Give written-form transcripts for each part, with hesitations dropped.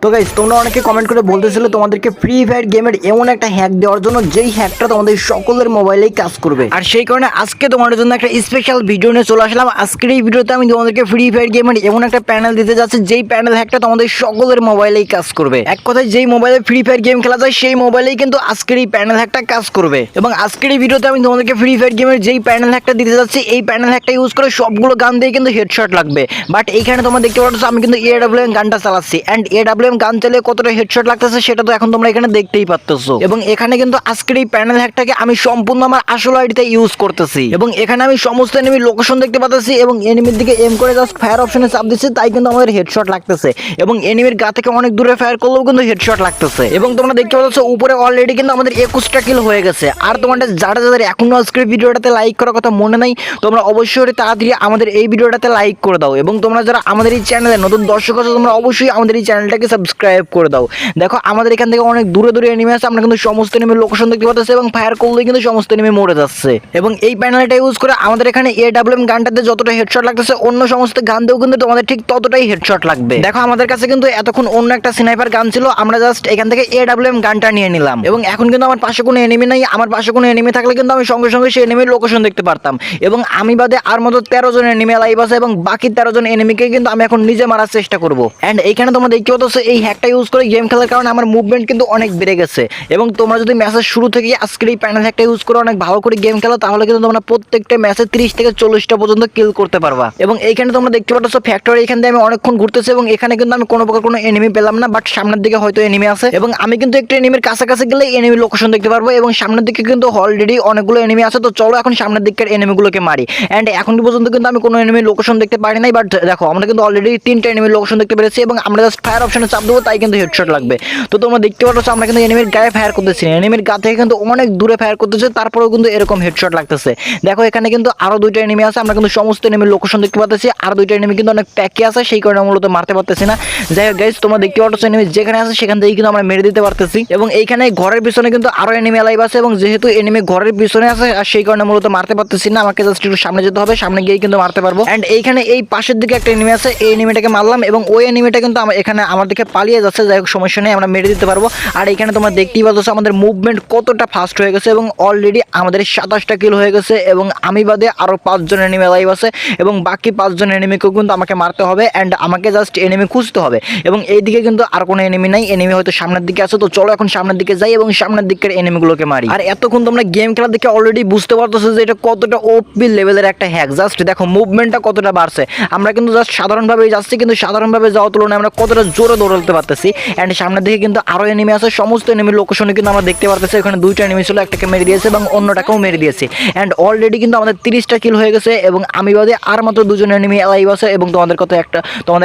তো গাইস তোমরা অনেকে কমেন্ট করে বলতেছিলে তোমাদেরকে ফ্রি ফায়ার গেমের এমন একটা হ্যাক দেওয়ার জন্য যেই হ্যাকটা তোমাদের সকলের মোবাইলেই কাজ করবে। আর সেই কারণে আজকে তোমাদের জন্য একটা স্পেশাল ভিডিও নিয়ে চলে আসলাম। আজকের এই ভিডিওতে আমি তোমাদেরকে ফ্রি ফায়ার গেমের এমন একটা প্যানেল দিতে যাচ্ছি যেই প্যানেল হ্যাকটা তোমাদের সকলের মোবাইলেই কাজ করবে। এক কথায় যেই মোবাইলে ফ্রি ফায়ার গেম খেলা যায় সেই মোবাইলেই কিন্তু আজকের এই প্যানেল হ্যাকটা কাজ করবে। এবং আজকের এই ভিডিওতে আমি তোমাদেরকে ফ্রি ফায়ার গেমের যেই প্যানেল হ্যাকটা দিতে যাচ্ছি এই প্যানেল হ্যাকটা ইউজ করে সবগুলো গান দিয়ে কিন্তু হেডশট লাগবে। বাট এইখানে তোমরা দেখতে পাচ্ছ আমি কিন্তু AWM গানটা চালাচ্ছি এন্ড AWM গান চালিয়ে কতটা হেডশট লাগতেছে সেটা তো এখন তোমরা এখানে দেখতেই পাচ্ছো। এবং এখানে কিন্তু আজকের এই প্যানেল হ্যাকটাকে আমি সম্পূর্ণ আমার আসল আইডিতে ইউজ করতেছি। এবং এখানে আমি সমস্ত এনিমির লোকেশন দেখতে পাচ্ছি এবং এনিমির দিকে এম করে জাস্ট ফায়ার অপশনে চাপ দিচ্ছি, তাই কিন্তু আমাদের হেডশট লাগতেছে। এবং এনিমির গা থেকে অনেক দূরে ফায়ার করলেও কিন্তু হেডশট লাগতেছে। এবং তোমরা দেখতে পাচ্ছ উপরে অলরেডি কিন্তু আমাদের 21টা কিল হয়ে গেছে। আর তোমাদের যারা যাদের এখনো আজকের ভিডিওটাতে লাইক করার কথা মনে নাই তোমরা অবশ্যই তাড়াতাড়ি আমাদের এই ভিডিওটাতে লাইক করে দাও। এবং তোমরা যারা আমাদের এই চ্যানেলে নতুন দর্শক আছো তোমরা অবশ্যই আমাদের এই চ্যানেলটাকে সাবস্ক্রাইব করে দাও। দেখো আমাদের এখান থেকে অনেক দূরে দূরে এনিমি আছে, আমরা কিন্তু সমস্ত এনিমির লোকেশন দেখতে পাচ্ছি এবং ফায়ার করলেই কিন্তু সমস্ত এনিমি মরে যাচ্ছে। এবং এই প্যানেলটা ইউজ করে আমাদের এখানে AWM গানটাতে যতটা হেডশট লাগতেছে অন্য সমস্ত গান দিয়েও কিন্তু তোমাদের ঠিক ততটাই হেডশট লাগবে। দেখো আমাদের কাছে কিন্তু এতক্ষণ অন্য একটা স্নাইপার গান ছিল, আমরা জাস্ট এখান থেকে AWM গানটা নিয়ে নিলাম। এবং এখন কিন্তু আমার পাশে কোনো এনিমি নাই, আমার পাশে কোনো এনিমি থাকলে কিন্তু আমি সঙ্গে সঙ্গে সেই এনিমির লোকেশন দেখতে পারতাম। এবং আমি বাদে আর মতো 13 জন এনিমি লাইভ আছে এবং বাকি 13 জন এনিমিকে কিন্তু আমি এখন নিজে মারার চেষ্টা করব। এন্ড এইখানে তোমরা দেখতে পাচ্ছ এই হ্যাকটা ইউজ করে গেম খেলার কারণে আমার মুভমেন্ট কিন্তু অনেক বেড়ে গেছে। এবং তোমরা যদি ম্যাচের শুরু থেকে আজকের এই প্যানেল হ্যাকটা ইউজ করে অনেক ভালো করে গেম খেলো তাহলে কিন্তু তোমরা প্রত্যেকটা ম্যাচে 30 থেকে 40টা পর্যন্ত কিল করতে পারবা। এবং এইখানে তোমরা দেখতে পাচ্ছ ফ্যাক্টরি, এখান থেকে আমি অনেকক্ষণ ঘুরতেছি এবং এখানে কিন্তু আমি কোনো প্রকার কোনো এনিমি পেলাম না। বাট সামনের দিকে হয়তো এনিমি আছে এবং আমি কিন্তু একটা এনিমির কাছাকাছি গেলে এনিমি লোকেশন দেখতে পারবো। এবং সামনের দিকে কিন্তু অলরেডি অনেকগুলো এনিমি আছে, তো চলো এখন সামনের দিকের এনিমিগুলোকে মারি। এন্ড এখন পর্যন্ত কিন্তু আমি কোনো এনিমি লোকেশন দেখতে পারি নাই। বাট দেখো আমরা কিন্তু অলরেডি 3টা এনিমি লোকেশন দেখতে পেরেছি এবং আমরা জাস্ট ফায়ার অপশনে চাপ দেবো তাই কিন্তু হেডশট লাগবে। তো তোমরা দেখতে পাচ্ছ আমরা কিন্তু এনিমির গায়ে ফায়ার করতেছি, এনিমির গা থেকে কিন্তু অনেক দূরে ফায়ার করতেছে, তারপরেও কিন্তু এরকম হেডশট লাগতেছে। দেখো এখানে কিন্তু আরো 2টা এনিমি আছে, আমরা কিন্তু সমস্ত এনিমির লোকেশন দেখতে পাচ্ছি। আর 2টা এনিমি কিন্তু অনেক প্যাকে আছে, সেই কারণে মূলত মারতে পারতেছি না। যাই হোক গাইস তোমরা দেখতে পাচ্ছ এনিমি যেখানে আছে সেখান থেকে কিন্তু আমরা মেরে দিতে পারতেছি। এবং এইখানে ঘরের পিছনে কিন্তু আরো এনিমি লাইভ আছে এবং যেহেতু এনিমি ঘরের পিছনে আছে আর সেই কারণে মূলত মারতে পারতেছি না, আমাকে জাস্ট একটু সামনে যেতে হবে, সামনে গিয়ে কিন্তু মারতে পারবো। এন্ড এইখানে এই পাশের দিকে একটা এনিমি আছে, এই এনিমিটাকে মারলাম এবং ওই এনিমিটা কিন্তু এখানে আমার দিকে পালিয়ে যাচ্ছে। যাই হোক সমস্যা নেই, আমরা মেরে দিতে পারবো। আর এখানে তোমরা দেখতেই পাচ্ছ আমাদের মুভমেন্ট কতটা ফাস্ট হয়ে গেছে এবং অলরেডি আমাদের 27টা কিল হয়ে গেছে। এবং আমি বাদে আরো 5 জন এনিমি লাইভ আছে এবং বাকি 5 জন এনিমিকেও কিন্তু আমাকে মারতে হবে এন্ড আমাকে জাস্ট এনিমি খুঁজতে হবে। এবং এইদিকে কিন্তু আর কোনো এনিমি নাই, এনিমি হয়তো সামনের দিকে আছে। তো চলো এখন সামনের দিকে যাই এবং সামনের দিকের এনিমিগুলোকে মারি। আর এতক্ষণ তোমরা গেম খেলা দেখে অলরেডি বুঝতে পারতেছো যে এটা কতটা ওপি লেভেলের একটা হ্যাক। জাস্ট দেখো মুভমেন্টটা কতটা বাড়ছে। আমরা কিন্তু জাস্ট সাধারণভাবেই যাচ্ছি, কিন্তু সাধারণভাবে যাওয়ার তুলনায় আমরা কতটা জোরে দৌড়াতে পারতেছি। এন্ড সামনের দিকে কিন্তু আরো এনিমি আছে, সমস্ত এনিমির লোকেশনে কিন্তু আমরা দেখতে পারতেছি। এখানে 2টা এনিমি ছিল, একটাকে মেরে দিয়েছে এবং অন্যটাকেও মেরে দিয়েছে। এন্ড অলরেডি কিন্তু আমাদের 30টা কিল হয়ে গেছে এবং আমি বাদে আর মাত্র 2 জন এনিমি লাইভ আছে। এবং তোমাদের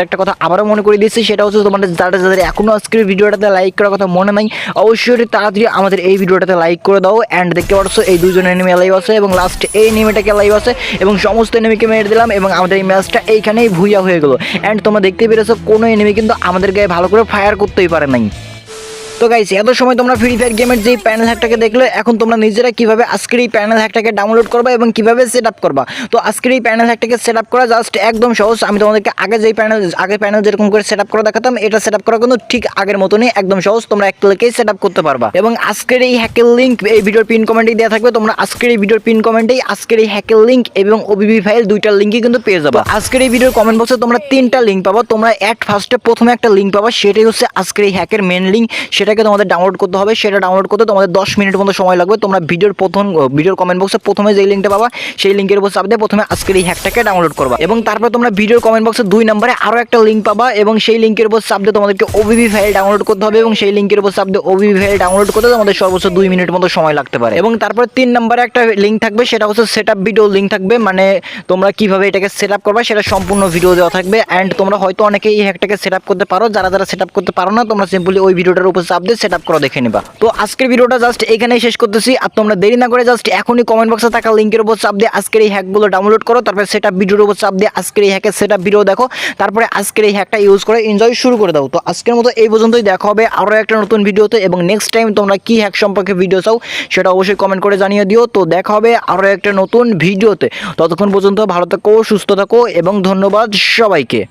একটা কথা আবারও মনে করে দিচ্ছি, সেটা হচ্ছে তোমাদের যাদের এখনো আজকের ভিডিওটাতে লাইক করার কথা মনে নাই অবশ্যই তাড়াতাড়ি আমাদের এই ভিডিওটাতে লাইক করে দাও। এন্ড দেখতে পাচ্ছ এই 2 জন এনিমি লাইভ আছে এবং লাস্ট এই এনিমিটাকে লাইভ আছে এবং সমস্ত এনিমিকে মেরে দিলাম এবং আমাদের এই ম্যাচটা এইখানেই ভুইয়া হয়ে গেল। এন্ড তোমরা দেখতেই পেরেছো কোনো এনিমি কিন্তু আমাদের গায়ে ভালো করে ফায়ার করতেই পারে নাই। তো গাইস এত সময় তোমরা ফ্রি ফায়ার গেমের যে প্যানেল হ্যাকটাকে দেখলে, এখন তোমরা নিজেরা কিভাবে আজকের এই প্যানেল হ্যাকটাকে ডাউনলোড করবা এবং কিভাবে সেট আপ করবা। তো আজকের এই প্যানেল হ্যাকটাকে সেট আপ করা জাস্ট একদম সহজ। আমি তোমাদেরকে আগে প্যানেল যেরকম করে সেট আপ করা দেখাতাম, এটা সেট আপ করা কিন্তু ঠিক আগের মতনই একদম সহজ, তোমরা এক ক্লিকেই সেট আপ করতে পারবা। এবং আজকের এই হ্যাকের লিঙ্ক এই ভিডিওর পিন কমেন্টেই দেওয়া থাকবে, তোমরা আজকের এই ভিডিওর পিন কমেন্টেই আজকের এই হ্যাকের লিঙ্ক এবং ওবিবি ফাইল 2টা লিঙ্কই কিন্তু পেয়ে যাবা। আজকের এই ভিডিওর কমেন্ট বক্সে তোমরা 3টা লিঙ্ক পাবা। তোমরা ফার্স্টে প্রথমে একটা লিঙ্ক পাবা, সেটাই হচ্ছে আজকের এই হ্যাকের মেন লিঙ্ক, সেটাকে তোমাদের ডাউনলোড করতে হবে। সেটা ডাউনলোড করতে তোমাদের 10 মিনিট মতো সময় লাগবে। তোমরা ভিডিওর কমেন্ট বক্সে প্রথমে যে লিঙ্কটা পাবা সেই লিঙ্কের উপর চাপ দিয়ে প্রথমে আজকের এই হ্যাকটাকে ডাউনলোড করবা। এবং তারপর তোমরা ভিডিওর কমেন্ট বক্সে 2 নম্বরে আরো একটা লিঙ্ক পাবা এবং সেই লিঙ্কের উপর চাপ দিয়ে তোমাদেরকে ওবিবি ফাইল ডাউনলোড করতে হবে এবং সেই লিঙ্কের উপর চাপ দিয়ে ওবিবি ফাইল ডাউনলোড করতে তোমাদের সর্বোচ্চ 2 মিনিট মতো সময় লাগতে পারে। এবং তারপর 3 নম্বরে একটা লিঙ্ক থাকবে, সেটা হচ্ছে সেটআপ ভিডিও লিঙ্ক থাকবে, মানে তোমরা কিভাবে এটাকে সেটআপ করবা সেটা সম্পূর্ণ ভিডিও দেওয়া থাকবে। এন্ড তোমরা হয়তো অনেকেই এই হ্যাকটাকে সেটআপ করতে পারো, যারা সেটআপ করতে পারো না তোমরা সিম্পলি ওই ভিডিওটার উপর চাপ দিয়ে সেটআপ করে দেখে নিবা। তো আজকের ভিডিওটা জাস্ট এখানেই শেষ করতেছি। আর তোমরা দেরি না করে জাস্ট এখনই কমেন্ট বক্সে থাকা লিঙ্কের উপর চাপ দিয়ে আজকের এই হ্যাকগুলো ডাউনলোড করো, তারপরে সেটআপ ভিডিওর উপর চাপ দিয়ে আজকের এই হ্যাকের সেটআপ ভিডিও দেখো, তারপরে আজকের এই হ্যাকটা ইউজ করে এনজয় শুরু করে দাও। তো আজকের মতো এই পর্যন্তই, দেখা হবে আরো একটা নতুন ভিডিওতে। এবং নেক্সট টাইম তোমরা কি হ্যাক সম্পর্কে ভিডিও চাও সেটা অবশ্যই কমেন্ট করে জানিয়ে দিও। তো দেখা হবে আরো একটা নতুন ভিডিওতে, ততক্ষণ পর্যন্ত ভালো থাকো, সুস্থ থাকো এবং ধন্যবাদ সবাইকে।